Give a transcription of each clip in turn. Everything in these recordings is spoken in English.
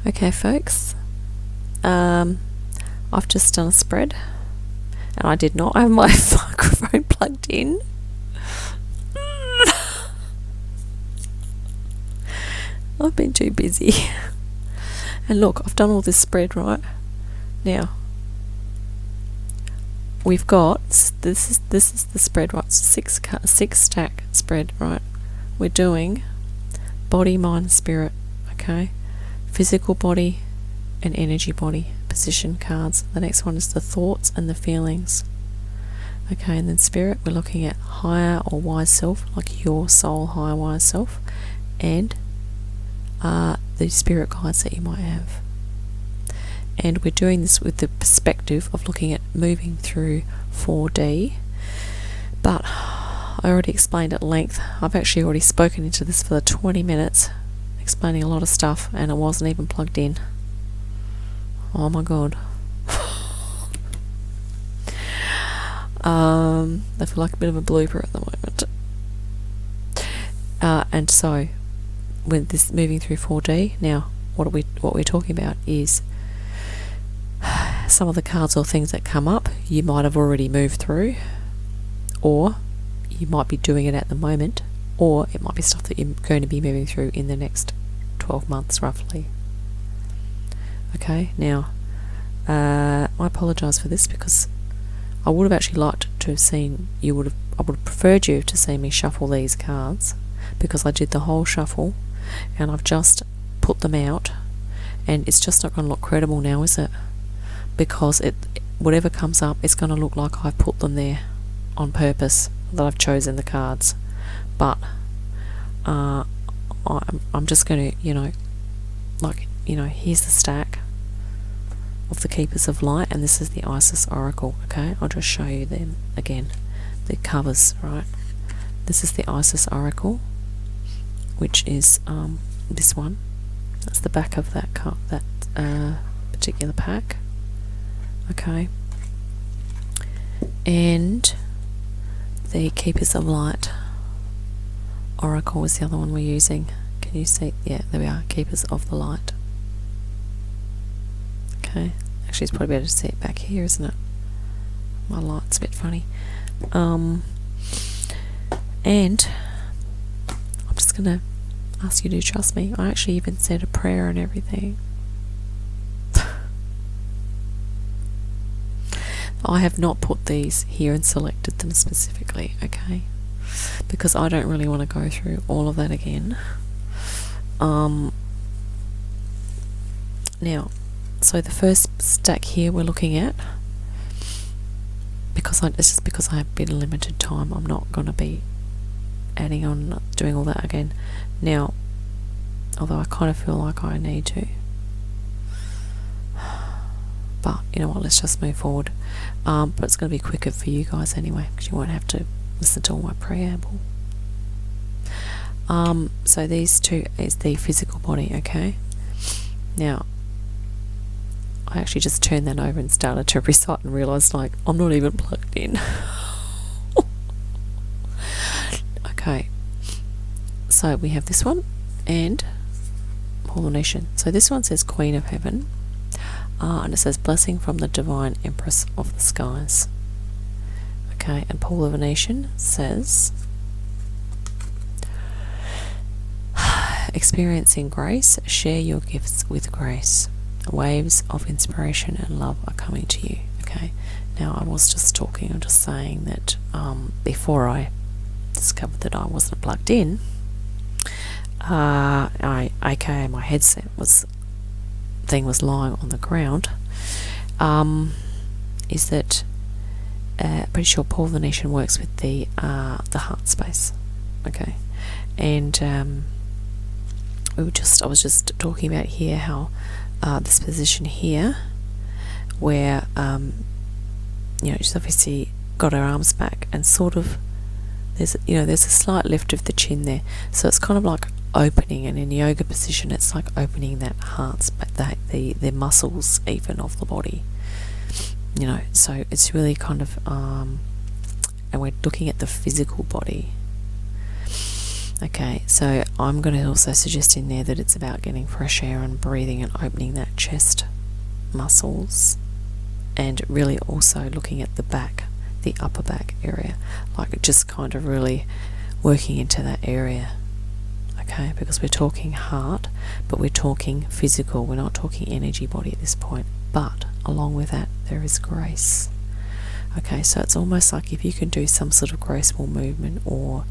Okay, folks, I've just done a spread, and I did not have my microphone plugged in. I've been too busy. And look, I've done all this spread, right? Now, we've got, this is the spread, right? Six stack spread, right? We're doing body, mind, spirit, okay? Physical body and energy body position cards. The next one is the thoughts and the feelings. Okay, and then spirit, we're looking at higher or wise self, like your soul, higher wise self, and the spirit guides that you might have. And we're doing this with the perspective of looking at moving through 4D. But I already explained at length. I've actually already spoken into this for the 20 minutes, explaining a lot of stuff, and it wasn't even plugged in. Oh my god. I feel like a bit of a blooper at the moment. And so, with this moving through 4D, now what we're talking about is some of the cards or things that come up you might have already moved through, or you might be doing it at the moment, or it might be stuff that you're going to be moving through in the next 12 months roughly. Okay, now I apologise for this, because I would have actually liked to have seen I would have preferred you to see me shuffle these cards, because I did the whole shuffle and I've just put them out, and it's just not going to look credible now, is it? Because whatever comes up, it's going to look like I've put them there on purpose, that I've chosen the cards. But I'm just going to, here's the stack of the Keepers of Light, and this is the Isis Oracle. Okay, I'll just show you them again, the covers, right? This is the Isis Oracle, which is this one. That's the back of that particular pack. Okay, and the Keepers of Light Oracle is the other one we're using. Can you see? Yeah, there we are, Keepers of the Light. Okay, actually it's probably better to see it back here, isn't it? My light's a bit funny. And I'm just going to ask you to trust me. I actually even said a prayer and everything. I have not put these here and selected them specifically, okay? Because I don't really want to go through all of that again. Now, so the first stack here we're looking at, it's just because I have a bit of limited time, I'm not going to be adding on, doing all that again. Now, although I kind of feel like I need to. But, you know what, let's just move forward. But it's going to be quicker for you guys anyway, because you won't have to listen to all my preamble. So these two is the physical body, okay? Now, I actually just turned that over and started to recite and realised, like, I'm not even plugged in. Okay, so we have this one, and pollination. So this one says Queen of Heaven, and it says blessing from the Divine Empress of the Skies. Okay, and pollination says experiencing grace, share your gifts with grace. Waves of inspiration and love are coming to you. Okay, now I was just talking, I'm just saying that before I discovered that I wasn't plugged in, aka my headset was lying on the ground, is that pretty sure Paul Venetian works with the heart space. Okay, and I was just talking about here how this position here, where she's obviously got her arms back, and sort of there's a slight lift of the chin there, so it's kind of like opening, and in yoga position it's like opening that heart, the muscles even of the body, so it's really kind of and we're looking at the physical body. Okay, so I'm going to also suggest in there that it's about getting fresh air and breathing and opening that chest muscles, and really also looking at the back, the upper back area, like just kind of really working into that area. Okay, because we're talking heart, but we're talking physical, we're not talking energy body at this point. But along with that, there is grace. Okay, so it's almost like if you can do some sort of graceful movement, or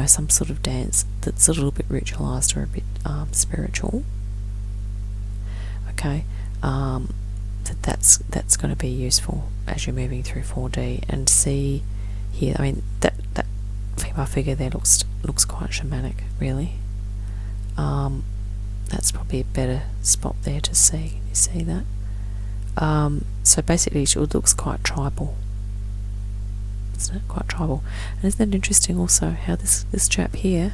some sort of dance that's a little bit ritualized or a bit spiritual. Okay, that's going to be useful as you're moving through 4D. And see here, I mean that female figure there looks quite shamanic, really. That's probably a better spot there to see. Can you see that? So basically she looks quite tribal. Isn't it? Quite tribal. And isn't it interesting also how this chap here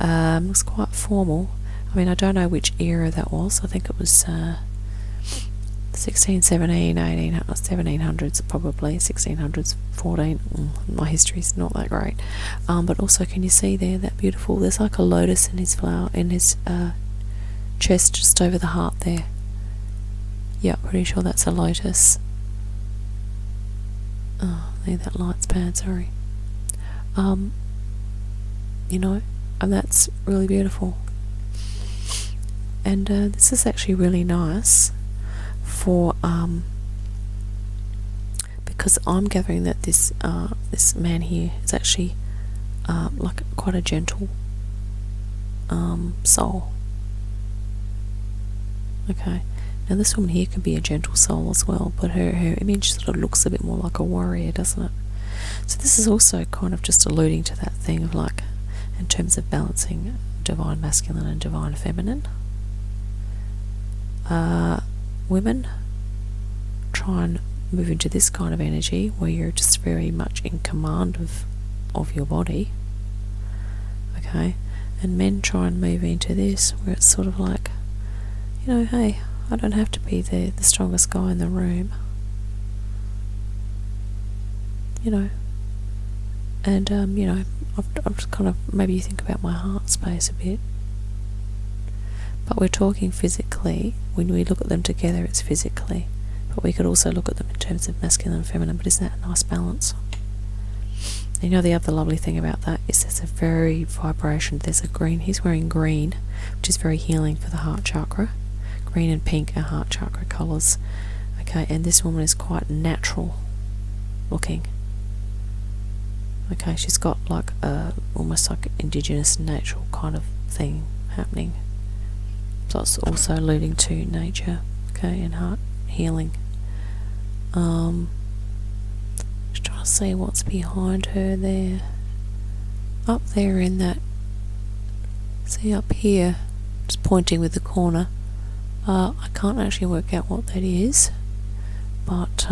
looks quite formal. I mean, I don't know which era that was. I think it was 16, 17, 18, 1700s probably, 1600s, 14. My history's not that great. But also, can you see there that beautiful, there's like a lotus in his flower, in his chest just over the heart there. Yeah, pretty sure that's a lotus. Oh, there, that light's bad, sorry. And that's really beautiful. And this is actually really nice for because I'm gathering that this man here is actually like quite a gentle soul. Okay, now this woman here can be a gentle soul as well, but her image sort of looks a bit more like a warrior, doesn't it? So this is also kind of just alluding to that thing of, like, in terms of balancing divine masculine and divine feminine. Women, try and move into this kind of energy where you're just very much in command of your body. Okay, and men try and move into this where it's sort of like, hey, I don't have to be the strongest guy in the room. And I've just kind of, maybe you think about my heart space a bit. But we're talking physically. When we look at them together, it's physically. But we could also look at them in terms of masculine and feminine. But isn't that a nice balance? And the other lovely thing about that is there's a very vibration. There's a green. He's wearing green, which is very healing for the heart chakra. Green and pink are heart chakra colours. Okay, and this woman is quite natural looking. Okay, she's got like almost like indigenous natural kind of thing happening. So it's also alluding to nature, okay, and heart healing. Just trying to see what's behind her there. Up there in that, see up here, just pointing with the corner. I can't actually work out what that is, but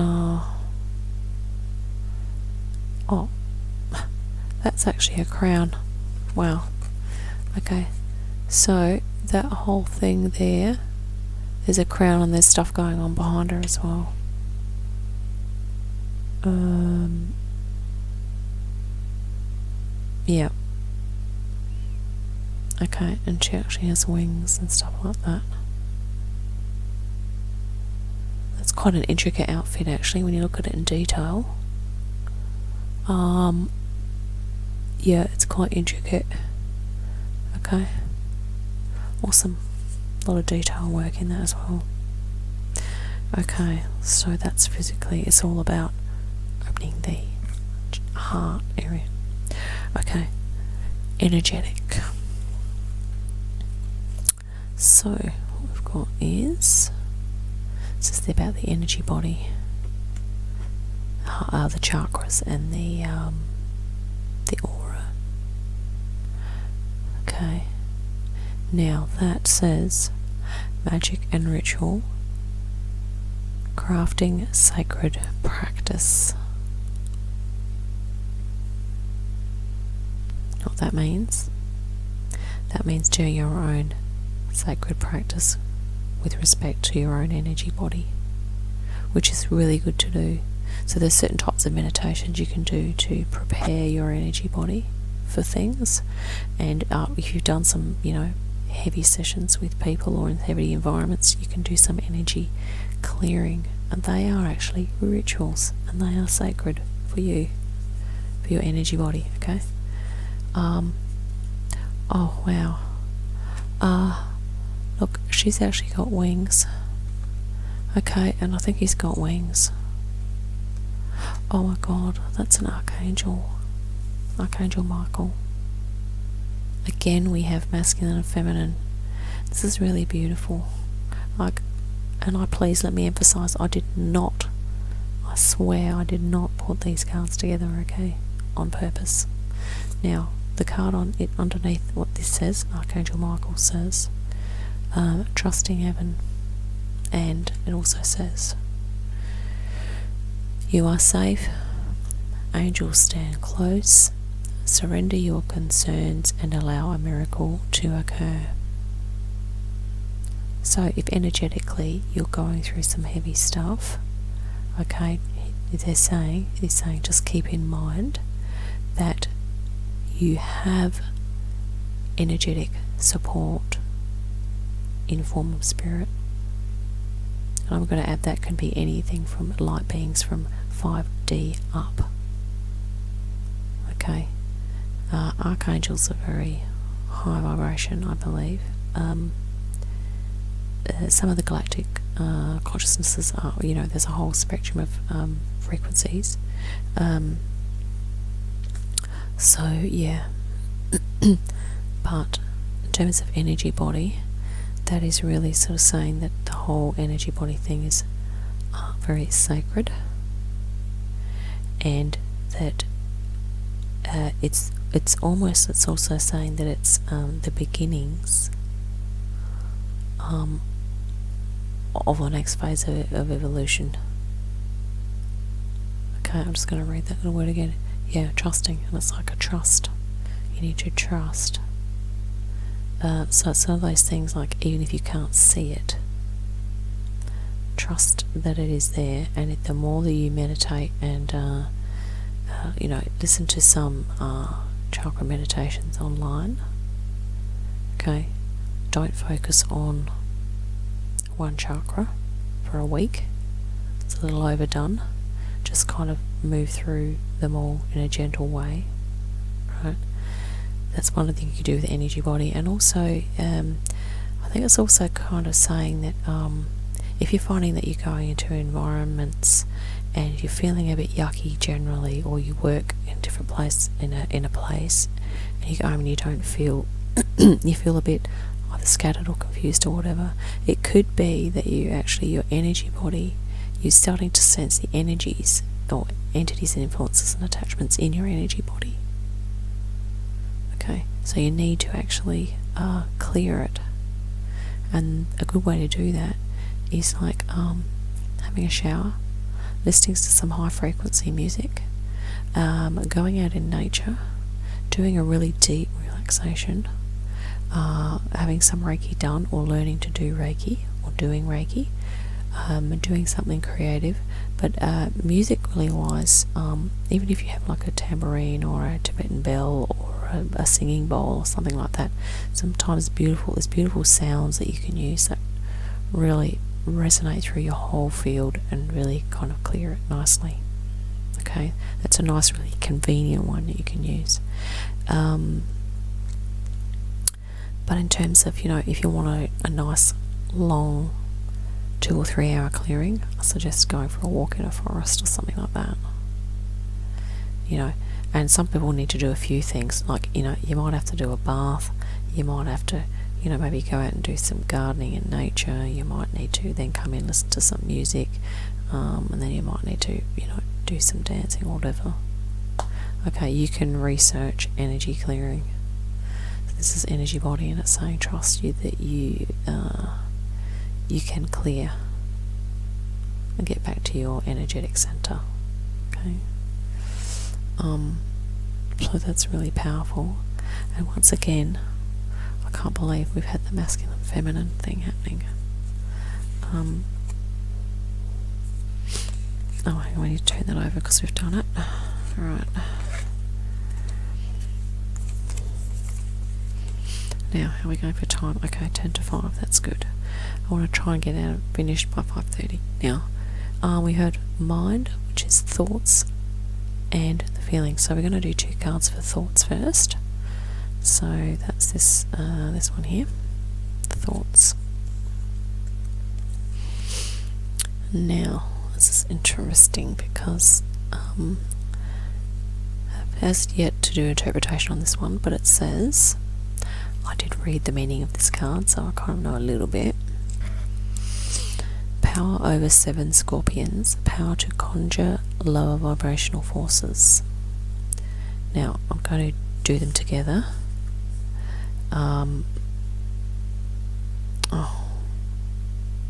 that's actually a crown. Wow. Okay, so that whole thing there's a crown and there's stuff going on behind her as well. Yeah. Okay, and she actually has wings and stuff like that. That's quite an intricate outfit actually when you look at it in detail. Yeah, it's quite intricate. Okay. Awesome. A lot of detail work in that as well. Okay, so that's physically, it's all about opening the heart area. Okay, energetic. So what we've got is, this is about the energy body, the chakras and the aura. Okay. Now that says magic and ritual, crafting sacred practice. What that means? That means doing your own sacred practice with respect to your own energy body, which is really good to do. So there's certain types of meditations you can do to prepare your energy body for things. And if you've done some, heavy sessions with people or in heavy environments, you can do some energy clearing, and they are actually rituals, and they are sacred for you, for your energy body. Okay. Oh wow. Look, she's actually got wings. Okay, and I think he's got wings. Oh my God, that's an archangel. Archangel Michael. Again, we have masculine and feminine. This is really beautiful. Please let me emphasize, I swear I did not put these cards together, okay, on purpose. Now, the card on it underneath what this says, Archangel Michael says, trusting heaven, and it also says, you are safe, angels stand close, surrender your concerns and allow a miracle to occur. So if energetically you're going through some heavy stuff, okay, he's saying just keep in mind that you have energetic support in form of spirit. And I'm going to add that can be anything from light beings from 5D up. Okay. Archangels are very high vibration, I believe. Some of the galactic consciousnesses are, there's a whole spectrum of frequencies. So, yeah. But in terms of energy body, that is really sort of saying that the whole energy body thing is very sacred, and that it's also saying that it's the beginnings of the next phase of evolution. Okay, I'm just going to read that little word again. Yeah, trusting, and it's like a trust. You need to trust. So it's one of those things, like, even if you can't see it, trust that it is there, and the more that you meditate and listen to some chakra meditations online, okay, don't focus on one chakra for a week. It's a little overdone. Just kind of move through them all in a gentle way, right? That's one of the things you do with the energy body. And also, I think it's also kind of saying that if you're finding that you're going into environments and you're feeling a bit yucky generally, or you work in a different place, in a place, and you go home and you don't feel, you feel a bit either scattered or confused or whatever, it could be that your energy body, you're starting to sense the energies or entities and influences and attachments in your energy body. Okay, so you need to actually clear it, and a good way to do that is like having a shower, listening to some high frequency music, going out in nature, doing a really deep relaxation, having some Reiki done, or learning to do Reiki, or doing Reiki, doing something creative. But musically wise, even if you have like a tambourine or a Tibetan bell or a singing bowl or something like that, sometimes there's beautiful sounds that you can use that really resonate through your whole field and really kind of clear it nicely. Okay, that's a nice, really convenient one that you can use. But in terms of, if you want a nice long 2 or 3 hour clearing, I suggest going for a walk in a forest or something like that. And some people need to do a few things, like, you might have to do a bath, you might have to, maybe go out and do some gardening in nature, you might need to then come in, listen to some music, and then you might need to, do some dancing or whatever. Okay, you can research energy clearing. This is energy body, and it's saying trust you that you can clear and get back to your energetic center. Okay. So that's really powerful. And once again, I can't believe we've had the masculine feminine thing happening. Hang on, we need to turn that over because we've done it. Alright. Now, how are we going for time? Okay, 10 to 5, that's good. I want to try and get out and finished by 5:30. Now, we heard mind, which is thoughts, and the feelings. So we're going to do 2 cards for thoughts first. So that's this one here, thoughts. Now, this is interesting because I've has yet to do interpretation on this one, but it says, I did read the meaning of this card, so I kind of know a little bit. Power over 7 scorpions, power to conjure lower vibrational forces. Now, I'm going to do them together. Oh,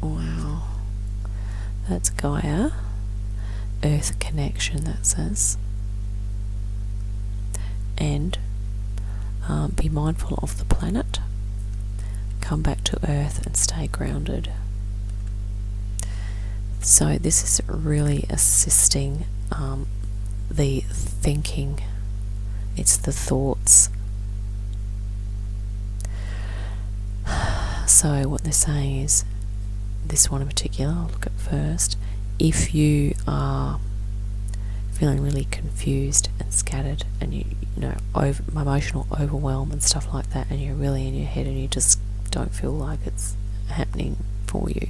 wow. That's Gaia, Earth connection, that says. And be mindful of the planet, come back to Earth and stay grounded. So this is really assisting the thinking. It's the thoughts. So what they're saying is, this one in particular, I'll look at first. If you are feeling really confused and scattered, and you know, emotional overwhelm and stuff like that, and you're really in your head and you just don't feel like it's happening for you,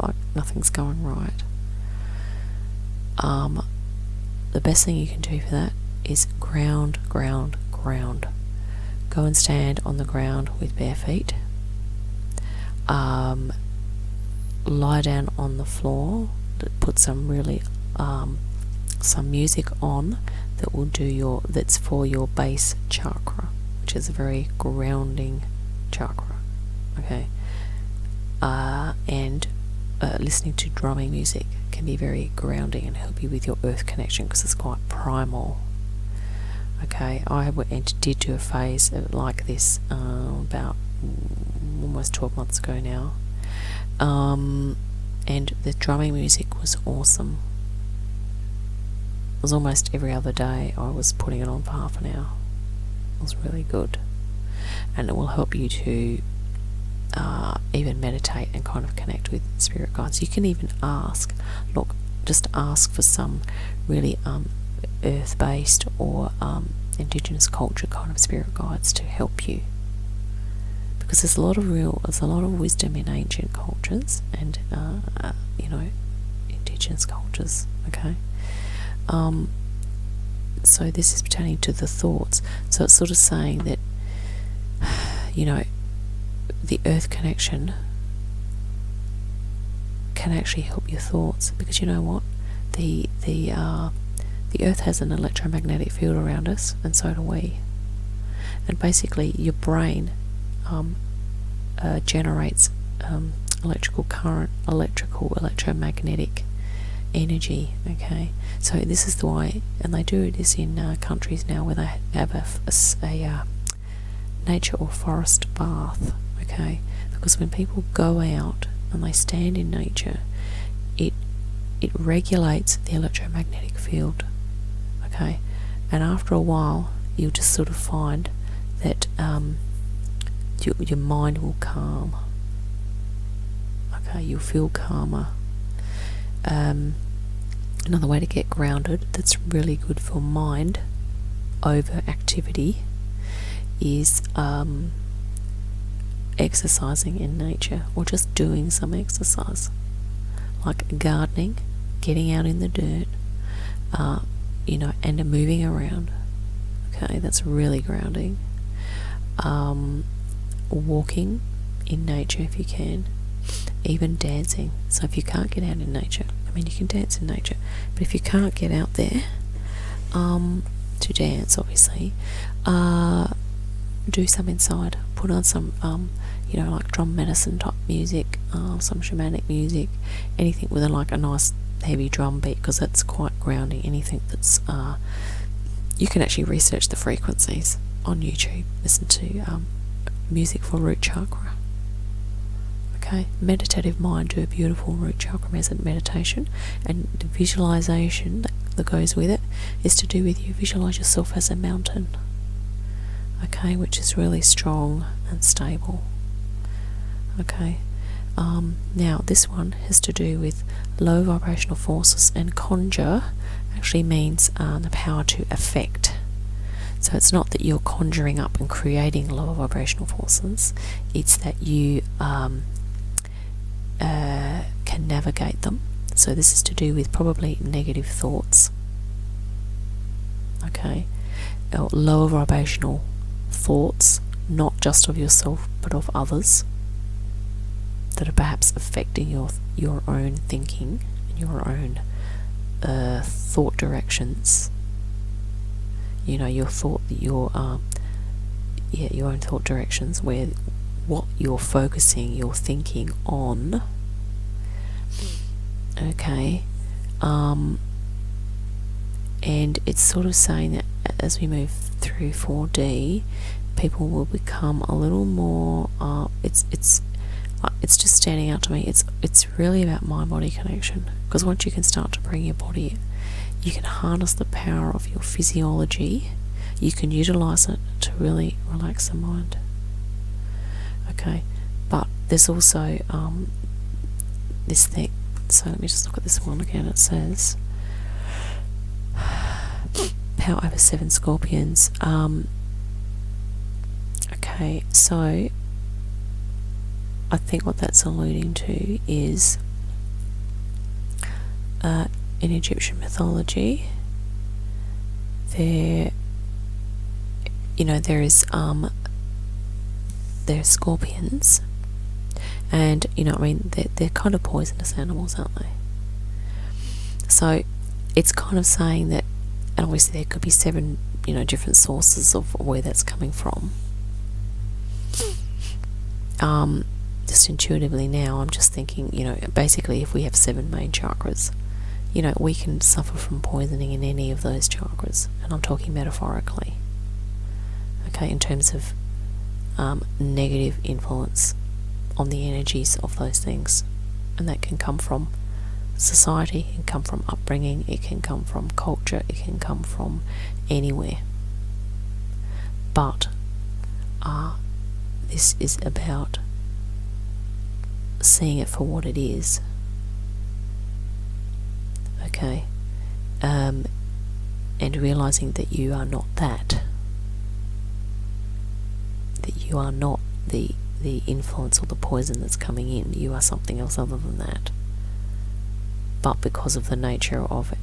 like nothing's going right, the best thing you can do for that is ground. Go and stand on the ground with bare feet. Lie down on the floor, put some really some music on that will do that's for your base chakra, which is a very grounding chakra. Okay. And listening to drumming music can be very grounding and help you with your earth connection because it's quite primal. Okay, I did do a phase like this about almost 12 months ago now, and the drumming music was awesome. It was almost every other day I was putting it on for half an hour. It was really good, and it will help you to even meditate and kind of connect with spirit guides. You can even just ask for some really earth-based or indigenous culture kind of spirit guides to help you, because there's a lot of wisdom in ancient cultures and indigenous cultures. Okay. So this is pertaining to the thoughts. So it's sort of saying that, the earth connection can actually help your thoughts, because you know what, the earth has an electromagnetic field around us, and so do we. And basically your brain generates electrical current, electromagnetic energy. Okay, so this is why, and they do this in countries now where they have a nature or forest bath. Okay, because when people go out and they stand in nature, it regulates the electromagnetic field. Okay, and after a while you'll just sort of find that your mind will calm. Okay, you'll feel calmer. Another way to get grounded that's really good for mind over activity is exercising in nature, or just doing some exercise like gardening, getting out in the dirt, and moving around. Okay, that's really grounding. Walking in nature if you can, even dancing. So if you can't get out in nature, you can dance in nature, but if you can't get out there to dance, obviously, do some inside. Put on some like drum medicine type music, some shamanic music, anything with a nice heavy drum beat, because that's quite grounding. Anything that's you can actually research the frequencies on YouTube. Listen to music for root chakra. Okay, meditative mind, do a beautiful root chakra meditation, and the visualization that goes with it is to do with you visualize yourself as a mountain. Okay, which is really strong and stable. Okay. Now this one has to do with low vibrational forces, and conjure actually means the power to affect. So it's not that you're conjuring up and creating lower vibrational forces, it's that you can navigate them. So this is to do with probably negative thoughts. Okay. Or lower vibrational thoughts, not just of yourself but of others, that are perhaps affecting your own thinking and your own thought directions. You know, your own thought directions, where what you're focusing your thinking on. Okay. And it's sort of saying that as we move through 4D, people will become a little more it's just standing out to me. It's really about mind-body connection, because once you can start to bring your body, you can harness the power of your physiology. You can utilize it to really relax the mind. Okay, but there's also this thing. So let me just look at this one again. It says power over 7 scorpions. Okay, so I think what that's alluding to is in Egyptian mythology, there's scorpions, and they're kind of poisonous animals, aren't they? So it's kind of saying that, and obviously there could be 7 different sources of where that's coming from. Just intuitively now, I'm just thinking, basically if we have 7 main chakras, we can suffer from poisoning in any of those chakras, and I'm talking metaphorically. Okay, in terms of negative influence on the energies of those things, and that can come from society, it can come from upbringing, it can come from culture, it can come from anywhere. But this is about seeing it for what it is. Okay, and realizing that you are not that you are not the influence or the poison that's coming in. You are something else other than that. But because of the nature of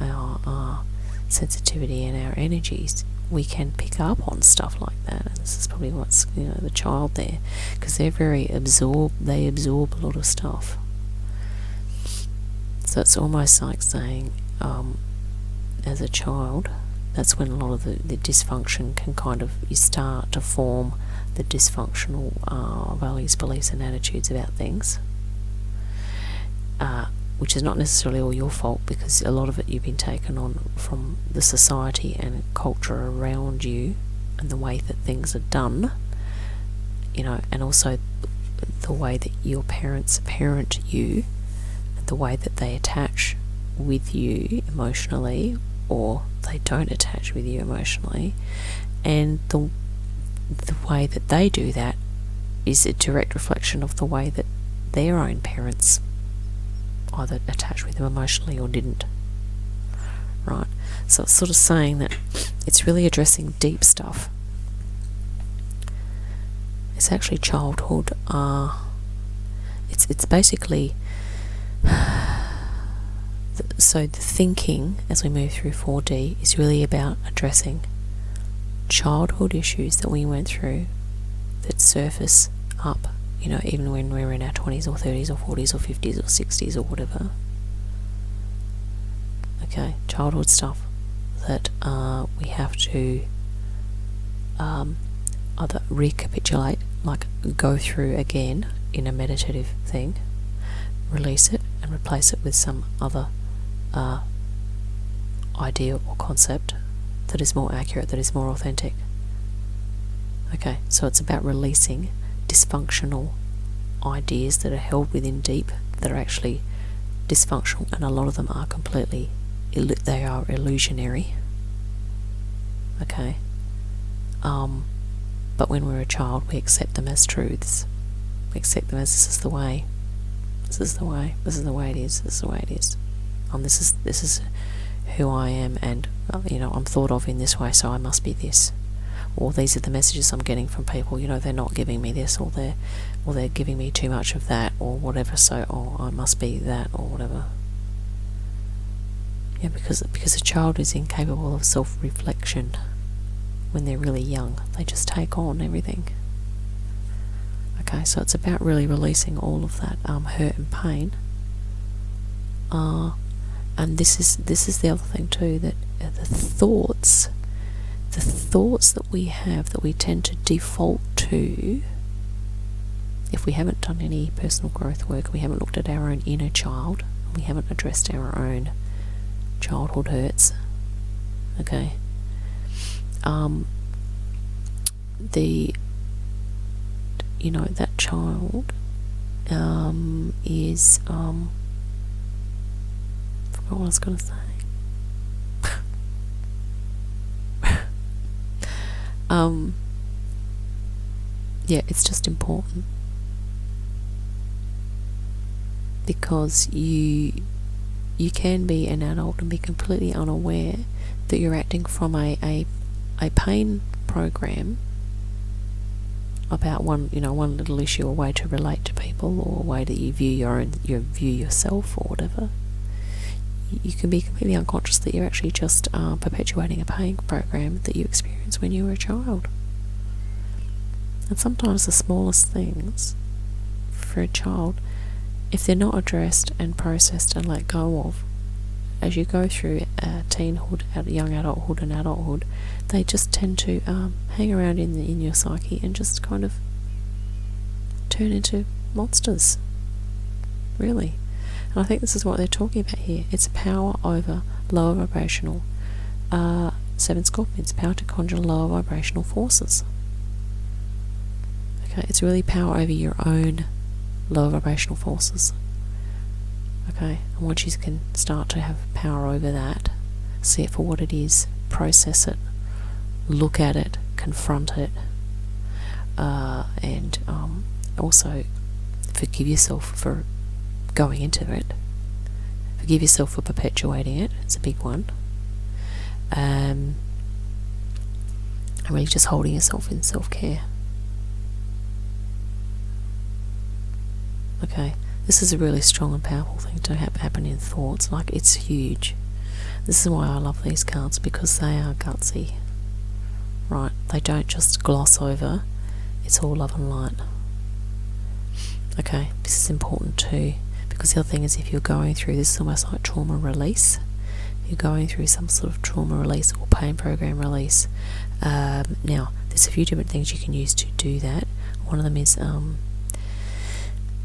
our sensitivity and our energies, we can pick up on stuff like that. And this is probably what's the child there, because they're very they absorb a lot of stuff. So it's almost like saying, as a child, that's when a lot of the dysfunction can you start to form the dysfunctional values, beliefs and attitudes about things, which is not necessarily all your fault, because a lot of it you've been taken on from the society and culture around you and the way that things are done, and also the way that your parents parent you, and the way that they attach with you emotionally, or they don't attach with you emotionally, and the way that they do that is a direct reflection of the way that their own parents either attached with them emotionally or didn't. Right? So it's sort of saying that it's really addressing deep stuff. It's actually childhood. It's basically so the thinking as we move through 4D is really about addressing childhood issues that we went through that surface up, even when we're in our 20s or 30s or 40s or 50s or 60s or whatever. Okay, childhood stuff that we have to either recapitulate, like go through again in a meditative thing, release it and replace it with some other idea or concept that is more accurate, that is more authentic. Okay, so it's about releasing dysfunctional ideas that are held within deep, that are actually dysfunctional, and a lot of them are completely they are illusionary. Okay, But when we're a child, we accept them as truths. We accept them as this is the way. This is the way. This is the way it is. This is the way it is. This is who I am, and I'm thought of in this way, so I must be this. Or these are the messages I'm getting from people. They're not giving me this, or they're giving me too much of that, or whatever. So, I must be that, or whatever. Yeah, because a child is incapable of self-reflection when they're really young. They just take on everything. Okay, so it's about really releasing all of that hurt and pain. And this is the other thing too, that the thoughts that we have, that we tend to default to, if we haven't done any personal growth work, we haven't looked at our own inner child, we haven't addressed our own childhood hurts. Okay. That child is forgot what I was going to say. Yeah, it's just important, because you can be an adult and be completely unaware that you're acting from a pain program about one little issue, a way to relate to people, or a way that you view yourself, or whatever. You can be completely unconscious that you're actually just perpetuating a pain program that you experienced when you were a child. And sometimes the smallest things for a child, if they're not addressed and processed and let go of, as you go through teenhood, young adulthood and adulthood, they just tend to hang around in your psyche and just kind of turn into monsters, really. And I think this is what they're talking about here. It's power over lower vibrational 7 scorpions, power to conjure lower vibrational forces. Okay, it's really power over your own lower vibrational forces. Okay, and once you can start to have power over that, see it for what it is, process it, look at it, confront it, and also forgive yourself for going into it. Forgive yourself for perpetuating it. It's a big one. And really just holding yourself in self-care. Okay, this is a really strong and powerful thing to happen in thoughts. Like, it's huge. This is why I love these cards, because they are gutsy. Right, they don't just gloss over. It's all love and light. Okay, this is important too, because the other thing is, if you're going through, this is almost like trauma release. If you're going through some sort of trauma release or pain program release, now there's a few different things you can use to do that. One of them is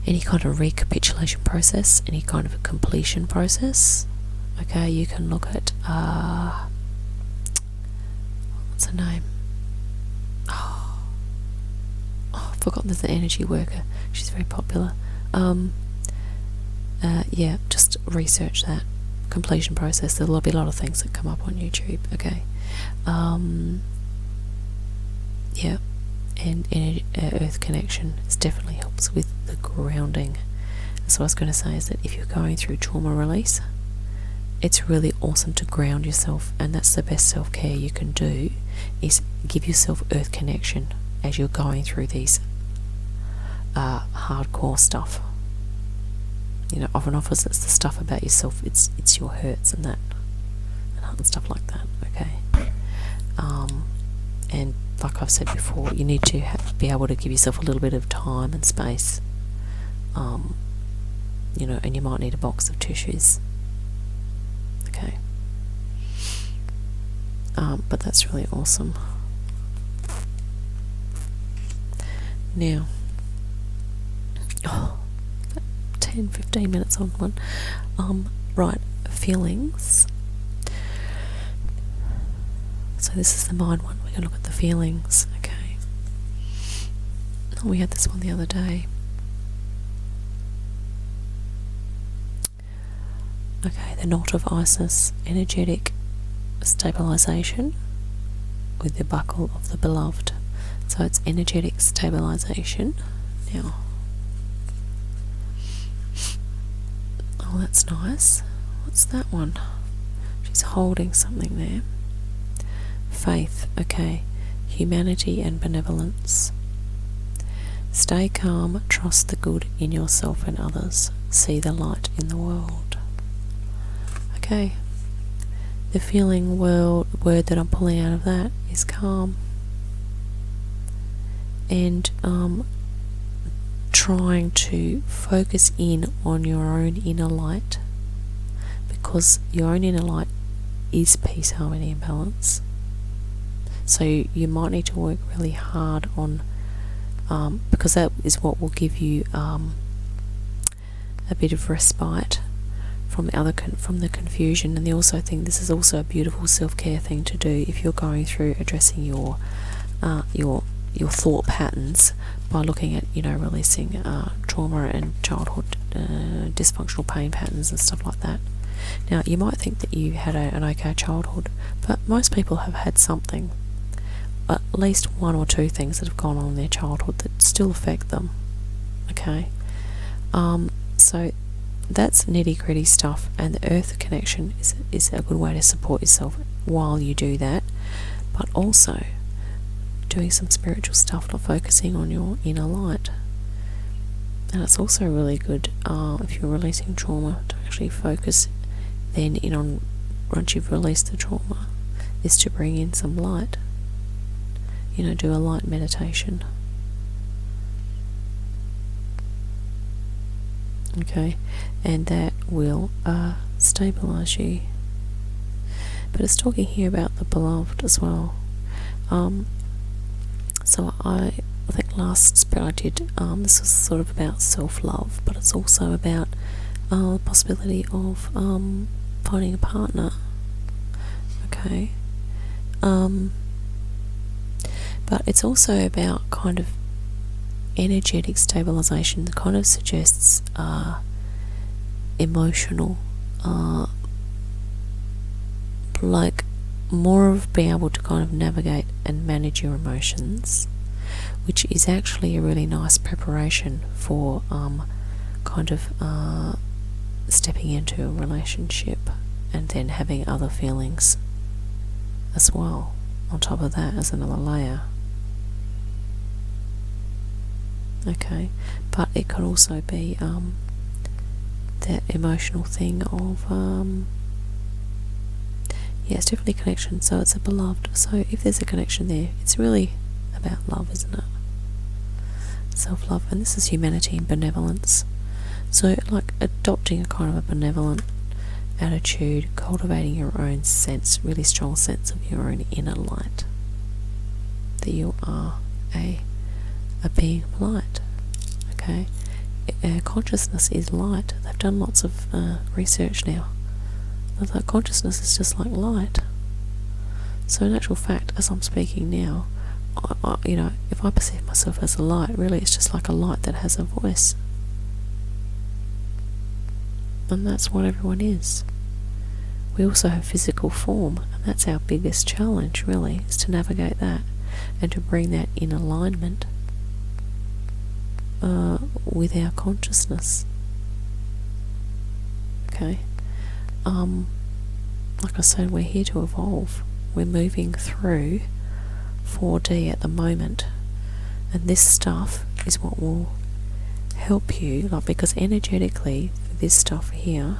any kind of recapitulation process, any kind of a completion process. Okay, you can look at what's her name? I've forgotten. There's an energy worker. She's very popular. Yeah, just research that completion process. There'll be a lot of things that come up on YouTube. Okay. Yeah, and earth connection definitely helps with the grounding. So what I was going to say is that if you're going through trauma release, it's really awesome to ground yourself, and that's the best self-care you can do, is give yourself earth connection as you're going through these hardcore stuff. Often it's the stuff about yourself, it's your hurts and that, and stuff like that. Okay. And like I've said before, you need to be able to give yourself a little bit of time and space. And you might need a box of tissues. Okay. But that's really awesome. Now, 10-15 minutes on one. Right, feelings. So this is the mind one. We're going to look at the feelings. Okay. We had this one the other day. Okay, the knot of Isis, energetic stabilization with the buckle of the beloved. So it's energetic stabilization. Now, oh, that's nice. What's that one? She's holding something there. Faith, okay. Humanity and benevolence. Stay calm, trust the good in yourself and others. See the light in the world. Okay. The feeling word that I'm pulling out of that is calm. And trying to focus in on your own inner light, because your own inner light is peace, harmony and balance. So you might need to work really hard on, because that is what will give you a bit of respite from the confusion. And they also think this is also a beautiful self-care thing to do if you're going through addressing your thought patterns by looking at, releasing trauma and childhood dysfunctional pain patterns and stuff like that. Now, you might think that you had an okay childhood, but most people have had something, at least one or two things that have gone on in their childhood that still affect them. Okay? So that's nitty-gritty stuff, and the earth connection is a good way to support yourself while you do that, but also doing some spiritual stuff, like focusing on your inner light. And it's also really good if you're releasing trauma to actually focus then in on, once you've released the trauma, is to bring in some light. Do a light meditation. Okay, and that will stabilize you. But it's talking here about the beloved as well. So I think last spread I did, this was sort of about self-love, but it's also about the possibility of finding a partner. Okay. But it's also about kind of energetic stabilization that kind of suggests emotional, like more of being able to kind of navigate and manage your emotions, which is actually a really nice preparation for kind of stepping into a relationship and then having other feelings as well on top of that as another layer. Okay, but it could also be that emotional thing of it's definitely connection. So it's a beloved. So if there's a connection there, it's really about love, isn't it? Self-love. And this is humanity and benevolence. So like adopting a kind of a benevolent attitude, cultivating your own sense, really strong sense of your own inner light, that you are a being of light. Okay, consciousness is light. They've done lots of research now that consciousness is just like light. So in actual fact, as I'm speaking now, if I perceive myself as a light, really it's just like a light that has a voice. And that's what everyone is. We also have physical form, and that's our biggest challenge, really, is to navigate that and to bring that in alignment with our consciousness. Okay? Like I said, we're here to evolve. We're moving through 4D at the moment, and this stuff is what will help you, because energetically this stuff here,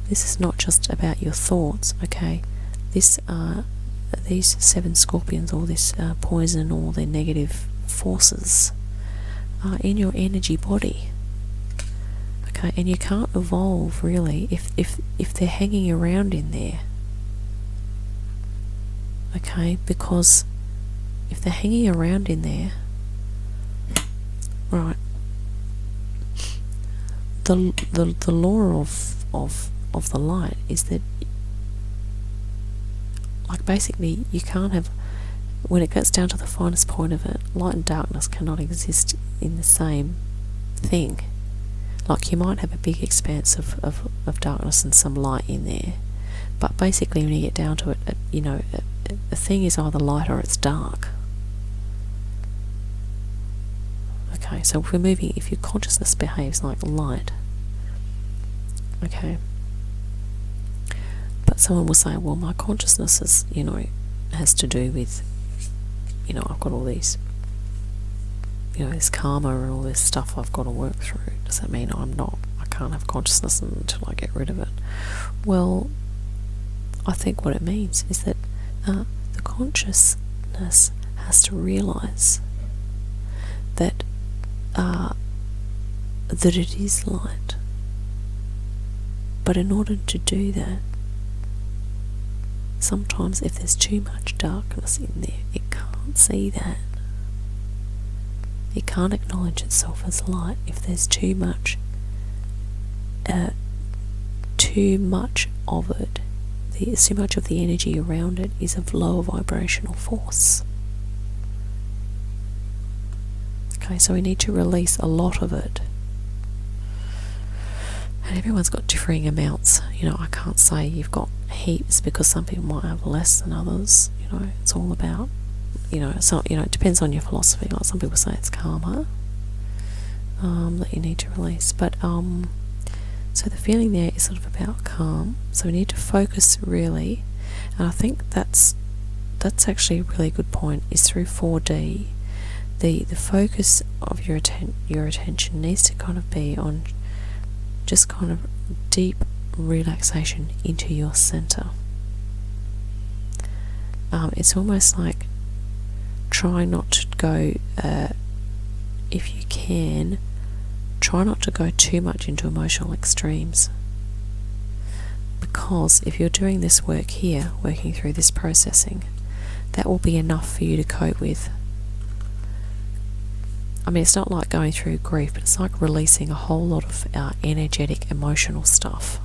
this is not just about your thoughts. Okay, these 7 scorpions, all this poison, all their negative forces are in your energy body. Okay, and you can't evolve really if they're hanging around in there. Okay, because if they're hanging around in there, right, the law of the light is that, like, basically you can't have, when it gets down to the finest point of it, light and darkness cannot exist in the same thing. Like, you might have a big expanse of darkness and some light in there, but basically when you get down to it, a thing is either light or it's dark. Okay, so if we're moving, if your consciousness behaves like light, okay, but someone will say, well, my consciousness is, has to do with, I've got all these, this karma and all this stuff I've got to work through. Does that mean I can't have consciousness until I get rid of it? Well, I think what it means is that the consciousness has to realize that that it is light. But in order to do that, sometimes if there's too much darkness in there, it can't see that. It can't acknowledge itself as light if there's too much of it. Too much of the energy around it is of lower vibrational force. Okay, so we need to release a lot of it. And everyone's got differing amounts. I can't say you've got heaps because some people might have less than others. It's all about, it depends on your philosophy. Like some people say it's karma that you need to release. But so the feeling there is sort of about calm. So we need to focus really, and I think that's actually a really good point. Is through 4D, the focus of your attention needs to kind of be on just kind of deep relaxation into your center. It's almost like try not to go, if you can, try not to go too much into emotional extremes. Because if you're doing this work here, working through this processing, that will be enough for you to cope with. I mean, it's not like going through grief, but it's like releasing a whole lot of energetic, emotional stuff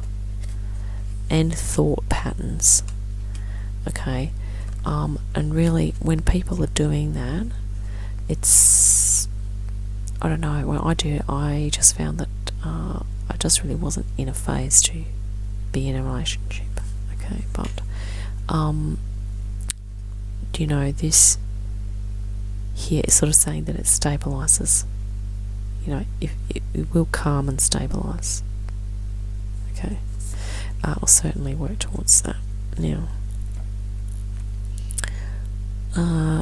and thought patterns. Okay? And really, when people are doing that, it's, I don't know, when I just found that I just really wasn't in a phase to be in a relationship. Okay? But, this here is sort of saying that it stabilizes. If it will calm and stabilize. Okay, I'll certainly work towards that. Now,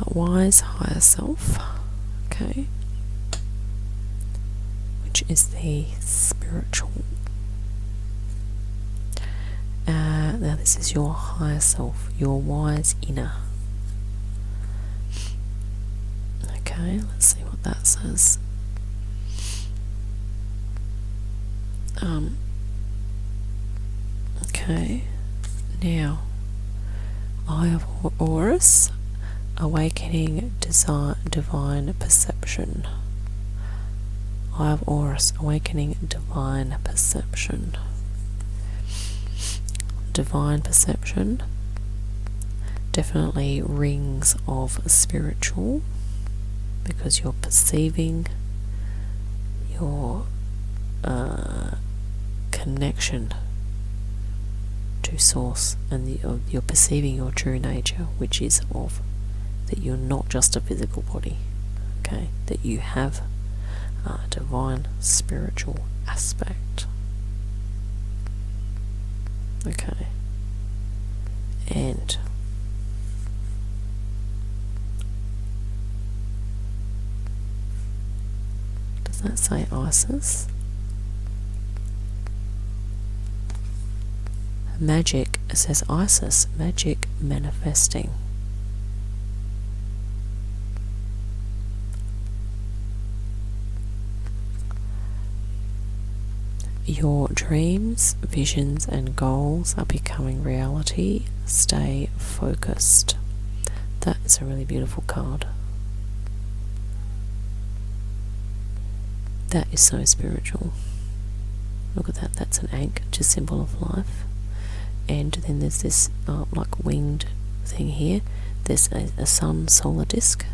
wise higher self. Okay, which is the spiritual. Now this is your higher self, your wise inner. Okay, let's see what that says. Okay, now Eye of Horus, awakening divine perception. Eye of Horus, awakening divine perception. Divine perception definitely rings of spiritual, because you're perceiving your connection to source, and you're perceiving your true nature, which is of that you're not just a physical body, okay, that you have a divine spiritual aspect. Okay, and does that say Isis? Magic, it says Isis, magic manifesting. Your dreams, visions, and goals are becoming reality. Stay focused. That is a really beautiful card. That is so spiritual. Look at that. That's an ankh, which is a symbol of life. And then there's this like winged thing here. There's a sun solar disk,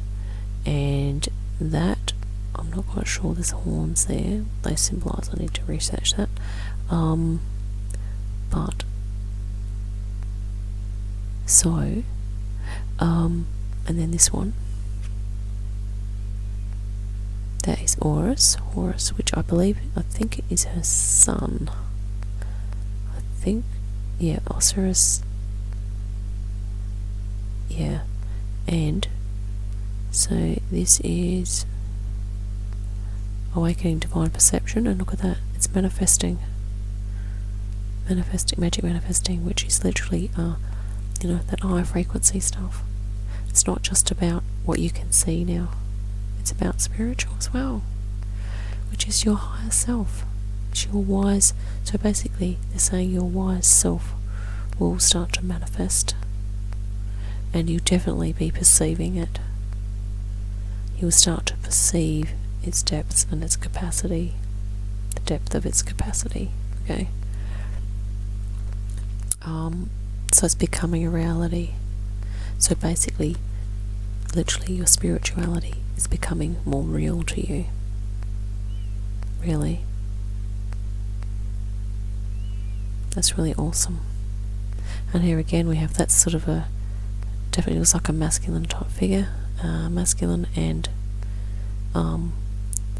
and that, I'm not quite sure, there's horns there. They symbolise, I need to research that. But so, and then this one. That is Horus, which I think it is her son. I think, yeah, Osiris. Yeah, and so this is awakening divine perception, and look at that, it's manifesting, magic manifesting, which is literally, that higher frequency stuff. It's not just about what you can see now. It's about spiritual as well, which is your higher self. It's your wise. So basically, they're saying your wise self will start to manifest, and you'll definitely be perceiving it. You'll start to perceive its depths and its capacity, the depth of its capacity. Okay. So it's becoming a reality. So basically, literally, your spirituality is becoming more real to you. Really. That's really awesome. And here again we have that sort of a, definitely looks like a masculine type figure. Masculine and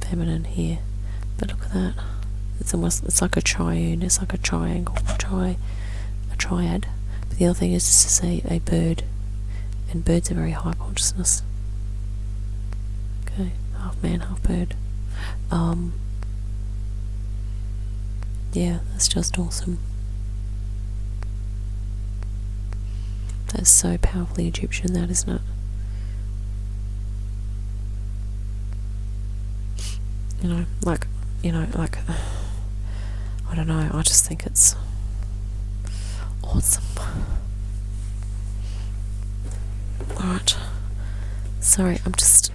feminine here. But look at that. It's like a triune, it's like a triangle, a triad. But the other thing is to say a bird. And birds are very high consciousness. Okay, half man, half bird. Yeah, that's just awesome. That's so powerfully Egyptian, that, isn't it? I don't know, I just think it's awesome. Alright. Sorry, I'm just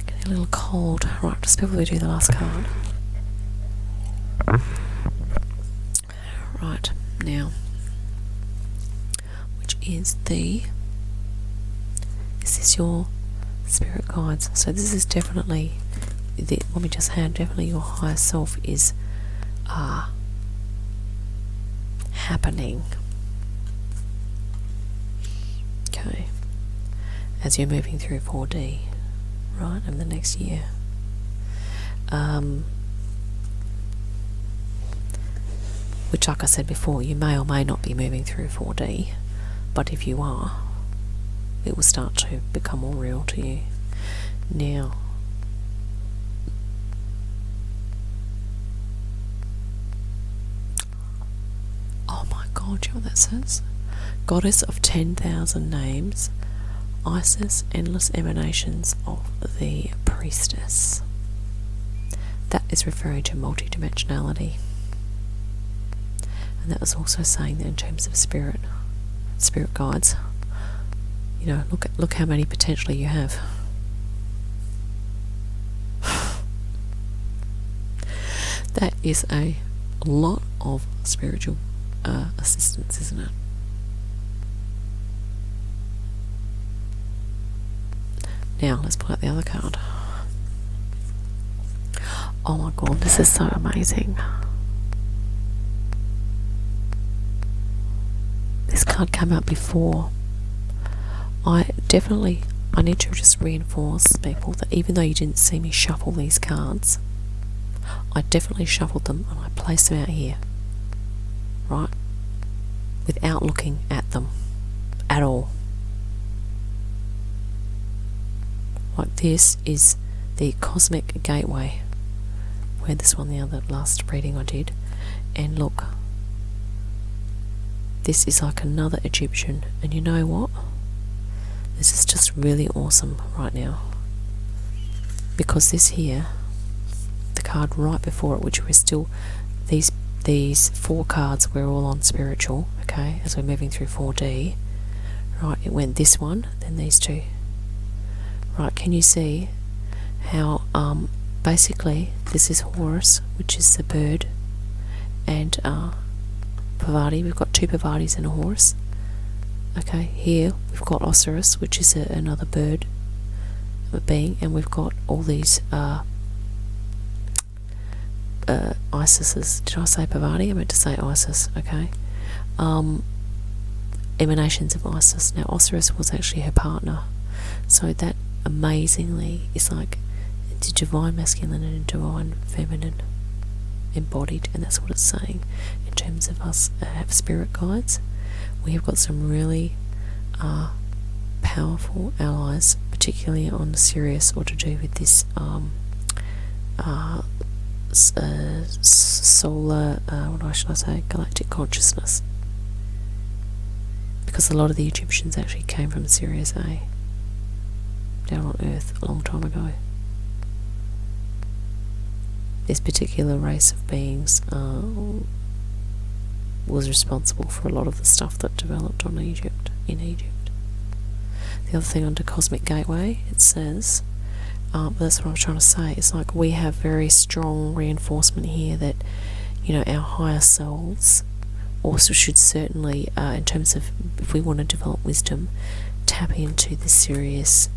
getting a little cold. Right, just before we do the last card. Right, now, which is this is your spirit guides. So this is definitely, what we just had, definitely your higher self is happening. Okay. As you're moving through 4D, right, in the next year. Which, like I said before, you may or may not be moving through 4D, but if you are, it will start to become more real to you. Now, oh my God, do you know what that says? Goddess of 10,000 names, Isis, endless emanations of the priestess. That is referring to multidimensionality. And that was also saying that in terms of spirit guides, look how many potentially you have. That is a lot of spiritual assistance, isn't it? Now let's pull out the other card. Oh my God, this is so amazing. This card came out before. I need to just reinforce people that even though you didn't see me shuffle these cards, I definitely shuffled them and I placed them out here, right, without looking at them at all. Like, this is the cosmic gateway, where this one, the other last reading I did, and look, this is like another Egyptian, and you know what? This is just really awesome right now, because this here, the card right before it, which we're still, these 4 cards, we're all on spiritual, okay, as we're moving through 4D, right, it went this one, then these 2. Right, can you see how basically this is Horus, which is the bird, and Parvati, we've got 2 Parvatis and a horse. Okay, here we've got Osiris, which is another bird, a being, and we've got all these Isises. Did I say Parvati? I meant to say Isis, okay. Emanations of Isis. Now Osiris was actually her partner. So that amazingly is like the divine masculine and divine feminine embodied, and that's what it's saying in terms of us have spirit guides. We have got some really powerful allies, particularly on the Sirius, or to do with this solar, what should I say, galactic consciousness, because a lot of the Egyptians actually came from Sirius A, down on Earth a long time ago. This particular race of beings was responsible for a lot of the stuff that developed in Egypt. The other thing under Cosmic Gateway, it says, but that's what I'm trying to say, it's like we have very strong reinforcement here that, you know, our higher selves also should certainly, in terms of if we want to develop wisdom, tap into the serious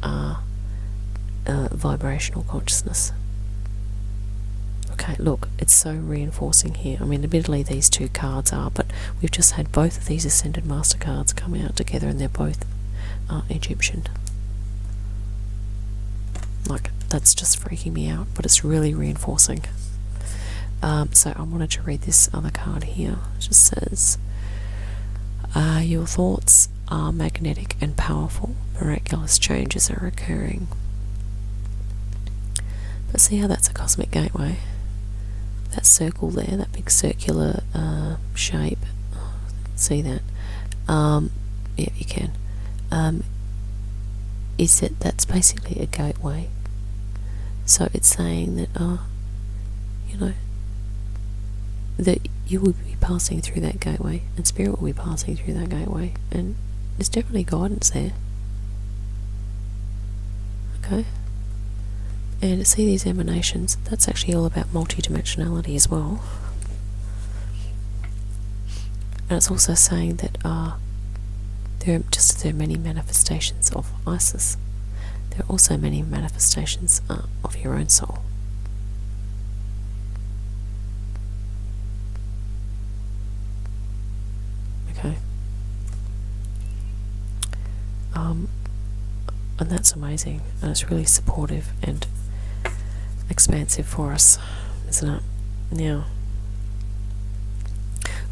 vibrational consciousness. Okay, look, it's so reinforcing here. I mean, admittedly these two cards are, but we've just had both of these Ascended Master cards come out together, and they're both Egyptian. Like, that's just freaking me out, but it's really reinforcing. So I wanted to read this other card here. It just says, your thoughts are magnetic and powerful. Miraculous changes are occurring. But see how that's a cosmic gateway? That circle there, that big circular shape. See that? Yeah, you can. Is that that's basically a gateway. So it's saying that, you know, that you will be passing through that gateway, and Spirit will be passing through that gateway, and there's definitely guidance there. Okay? And to see these emanations, that's actually all about multidimensionality as well. And it's also saying that there are many manifestations of Isis. There are also many manifestations of your own soul. Okay. And that's amazing, and it's really supportive and expansive for us, isn't it? Now,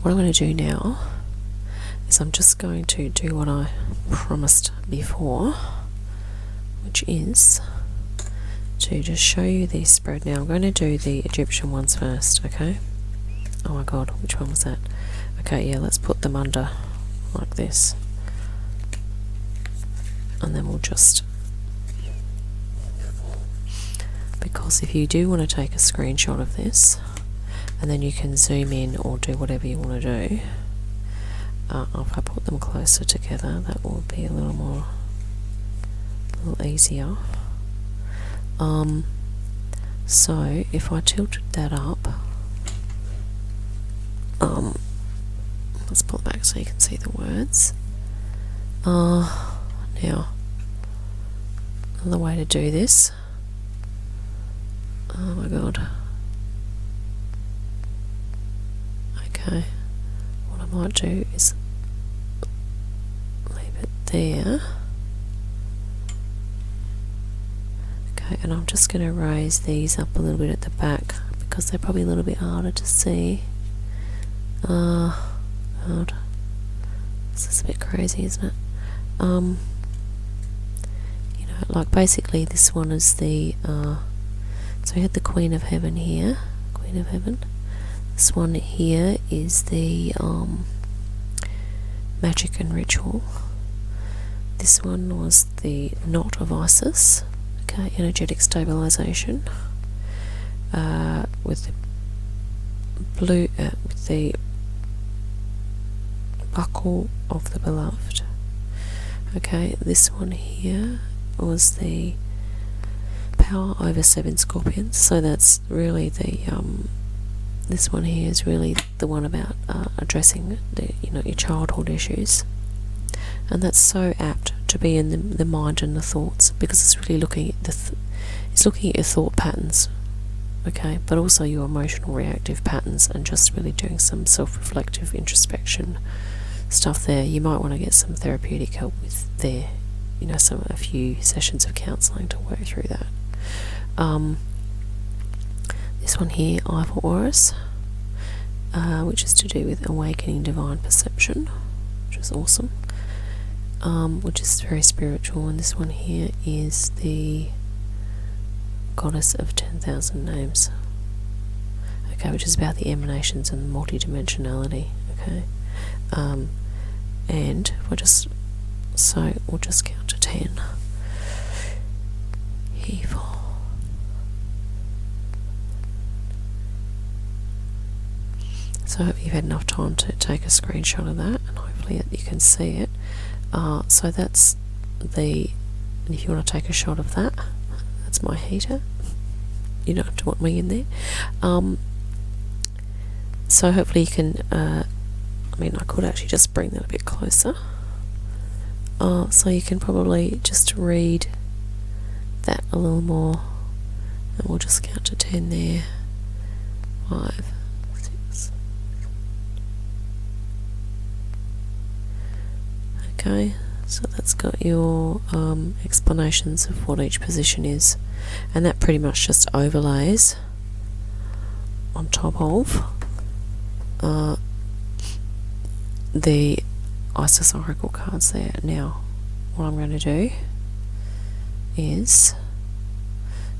what I'm going to do now is I'm just going to do what I promised before, which is to just show you the spread. Now I'm going to do the Egyptian ones first, okay? Oh my god, which one was that? Okay, yeah, let's put them under like this, and then we'll just, because if you do want to take a screenshot of this, and then you can zoom in or do whatever you want to do, if I put them closer together, that will be a little easier. So if I tilted that up, let's pull it back so you can see the words. Now, another way to do this. Oh my god. Okay, what I might do is leave it there. Okay, and I'm just going to raise these up a little bit at the back because they're probably a little bit harder to see. God, this is a bit crazy, isn't it? You know, like basically this one is the so we had the Queen of Heaven here, Queen of Heaven. This one here is the Magic and Ritual. This one was the Knot of Isis. Okay, energetic stabilization. With the blue, with the Buckle of the Beloved. Okay, this one here was the Power over 7 Scorpions. So that's really the this one here is really the one about addressing the, you know, your childhood issues, and that's so apt to be in the mind and the thoughts, because it's really looking at it's looking at your thought patterns, okay, but also your emotional reactive patterns, and just really doing some self-reflective introspection stuff there. You might want to get some therapeutic help with there a few sessions of counselling to work through that. This one here, I for Auras, which is to do with awakening divine perception, which is awesome, which is very spiritual. And this one here is the Goddess of 10,000 Names, okay, which is about the emanations and multidimensionality, okay. And we'll just count to 10. Evil. So I hope you've had enough time to take a screenshot of that, and hopefully you can see it. So that's and if you want to take a shot of that, that's my heater. You don't have to want me in there. So hopefully you can, I could actually just bring that a bit closer. So you can probably just read that a little more, and we'll just count to 10 there. 5, 6. Okay, so that's got your explanations of what each position is, and that pretty much just overlays on top of the Isis Oracle cards there. Now, what I'm going to do is,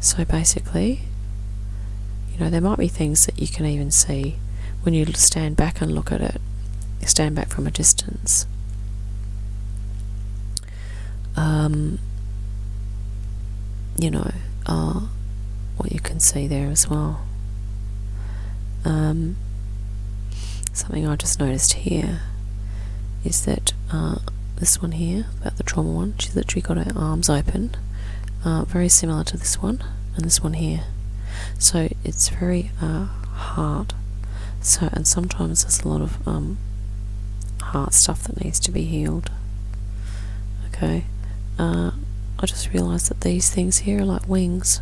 so basically, there might be things that you can even see when you stand back and look at it, stand back from a distance. What you can see there as well. Something I just noticed here is that this one here, about the trauma one, she's literally got her arms open, very similar to this one and this one here. So it's very hard. So, and sometimes there's a lot of heart stuff that needs to be healed. Okay, I just realised that these things here are like wings.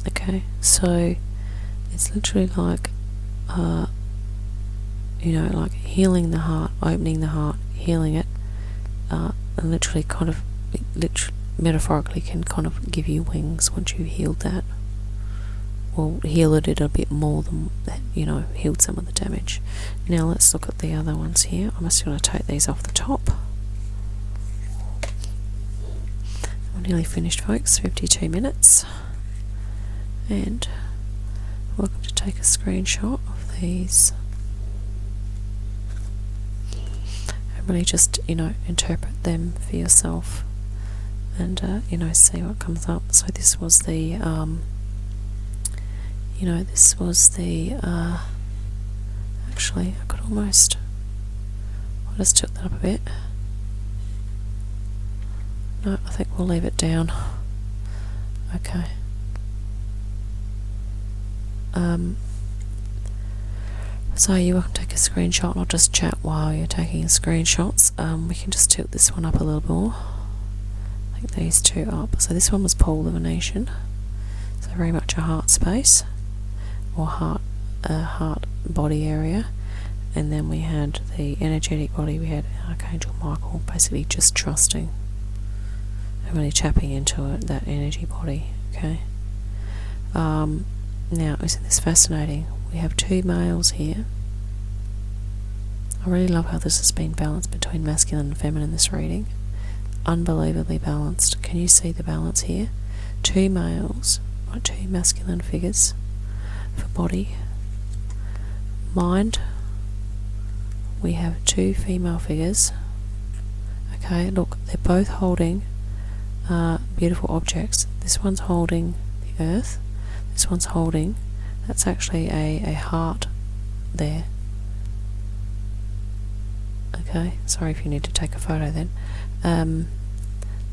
Okay, so it's literally like like healing the heart, opening the heart, healing it, and literally metaphorically can kind of give you wings once you've healed that, or heal it a bit more than that, healed some of the damage. Now let's look at the other ones here. I'm just going to take these off the top. I'm nearly finished, folks. 52 minutes, and welcome to take a screenshot of these. Really just interpret them for yourself, and see what comes up. So this was the actually I'll just tilt that up a bit. No, I think we'll leave it down. Okay. So you're welcome to take a screenshot, and I'll just chat while you're taking screenshots. We can just tilt this one up a little more. I think these two up. So this one was pole divination, so very much a heart space, or heart body area. And then we had the energetic body. We had Archangel Michael, basically just trusting and really tapping into it, that energy body. Okay. Now, isn't this fascinating? We have two males here. I really love how this has been balanced between masculine and feminine in this reading. Unbelievably balanced. Can you see the balance here? Two males, or two masculine figures for body. Mind, we have two female figures. Okay, look, they're both holding beautiful objects. This one's holding the earth. This one's holding, that's actually a heart there. Okay, sorry if you need to take a photo then.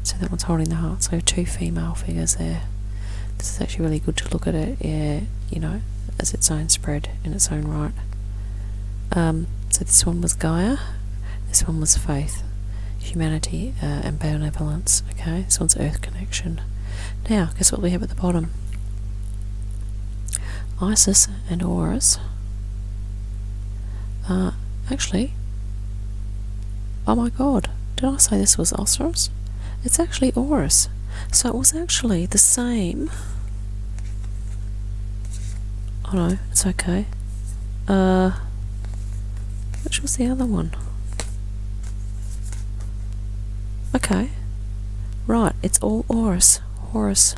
So that one's holding the heart, so two female figures there. This is actually really good to look at it, as its own spread in its own right. So this one was Gaia, this one was faith, humanity, and benevolence. Okay, this one's earth connection. Now, guess what we have at the bottom? Isis and Horus. Actually, oh my god, did I say this was Osiris? It's actually Horus. So it was actually the same. Oh no, it's okay. Which was the other one? Okay. Right, it's all Horus. Horus.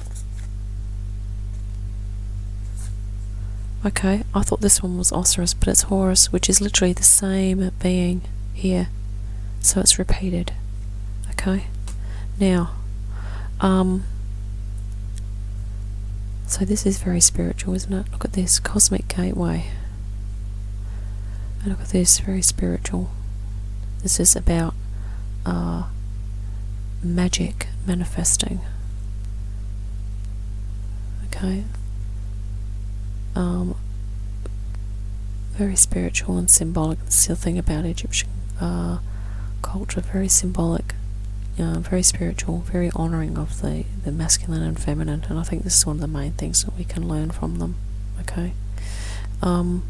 Okay, I thought this one was Osiris, but it's Horus, which is literally the same being here. So it's repeated. Okay. Now, so this is very spiritual, isn't it? Look at this, Cosmic Gateway. And look at this, very spiritual. This is about magic manifesting. Okay. Very spiritual and symbolic. That's the thing about Egyptian culture, very symbolic, very spiritual, very honouring of the masculine and feminine, and I think this is one of the main things that we can learn from them. Okay. Now,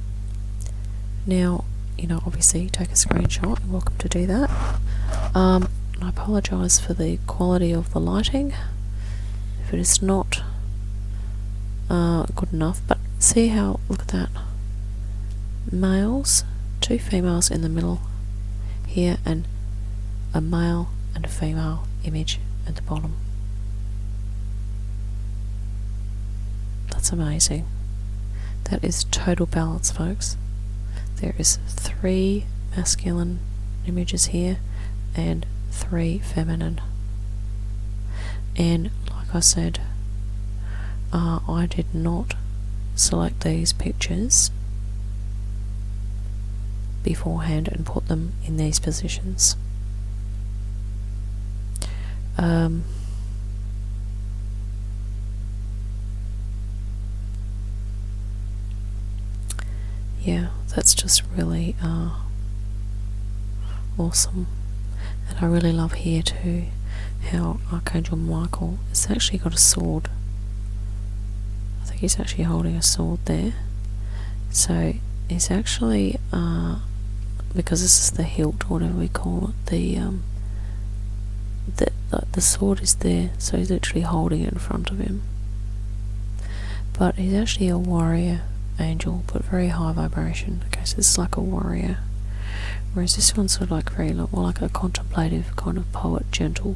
obviously take a screenshot. You're welcome to do that. And I apologise for the quality of the lighting if it is not good enough, but see how, look at that, males, 2 females in the middle here, and a male and a female image at the bottom. That's amazing. That is total balance, folks. There is 3 masculine images here and 3 feminine. And like I said, I did not select these pictures beforehand and put them in these positions. Yeah, that's just really awesome. And I really love here too how Archangel Michael has actually got a sword. I think he's actually holding a sword there. So he's actually because this is the hilt, or whatever we call it, the sword is there, so he's literally holding it in front of him. But he's actually a warrior angel, but very high vibration. Okay, so this is like a warrior, whereas this one's sort of like very more like a contemplative kind of poet, gentle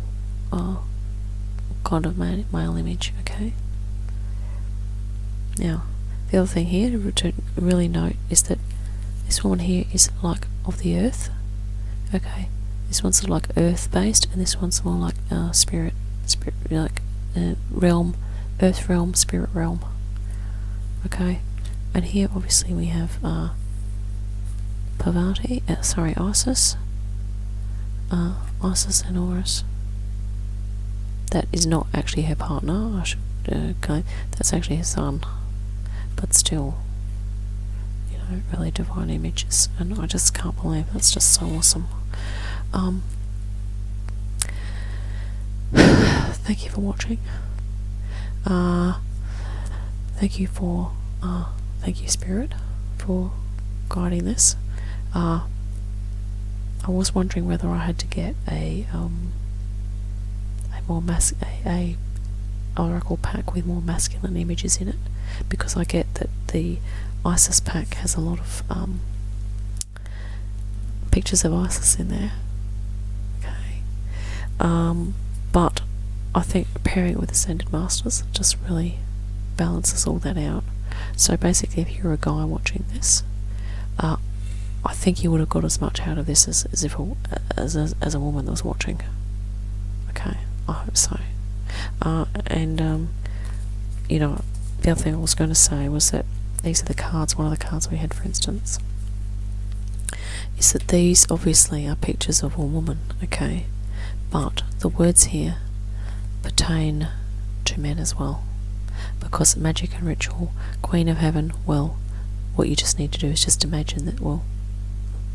kind of male image. Okay. Now, the other thing here to really note is that this one here is like of the earth. Okay, this one's sort of like earth based, and this one's more like spirit, like realm, earth realm, spirit realm. Okay, and here obviously we have Parvati, Isis, Isis and Horus. That is not actually her partner. I should claim that's actually her son, but still, really divine images, and I just can't believe that's just so awesome. Thank you for watching. Thank you Spirit for guiding this. I was wondering whether I had to get a oracle pack with more masculine images in it, because I get that the Isis pack has a lot of pictures of Isis in there. Okay, but I think pairing it with Ascended Masters just really balances all that out. So basically, if you're a guy watching this, I think you would have got as much out of this as if as a woman that was watching. Okay, I hope so. The other thing I was going to say was that these are the cards. One of the cards we had, for instance, is that these obviously are pictures of a woman. Okay, but the words here pertain to men as well, because magic and ritual, Queen of Heaven. Well, what you just need to do is just imagine that. Well,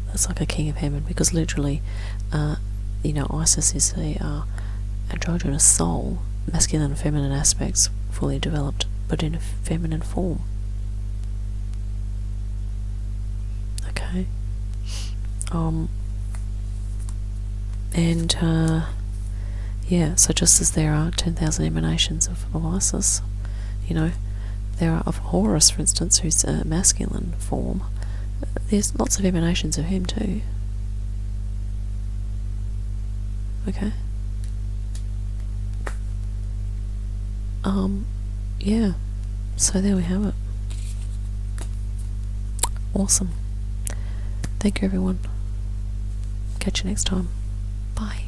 that's like a king of heaven, because literally, Isis is a androgynous soul, masculine and feminine aspects fully developed, but in a feminine form. Okay. And yeah, so just as there are 10,000 emanations of Isis, you know, there are of Horus, for instance, who's a masculine form. There's lots of emanations of him too. Okay. Yeah. So there we have it. Awesome. Thank you, everyone. Catch you next time. Bye.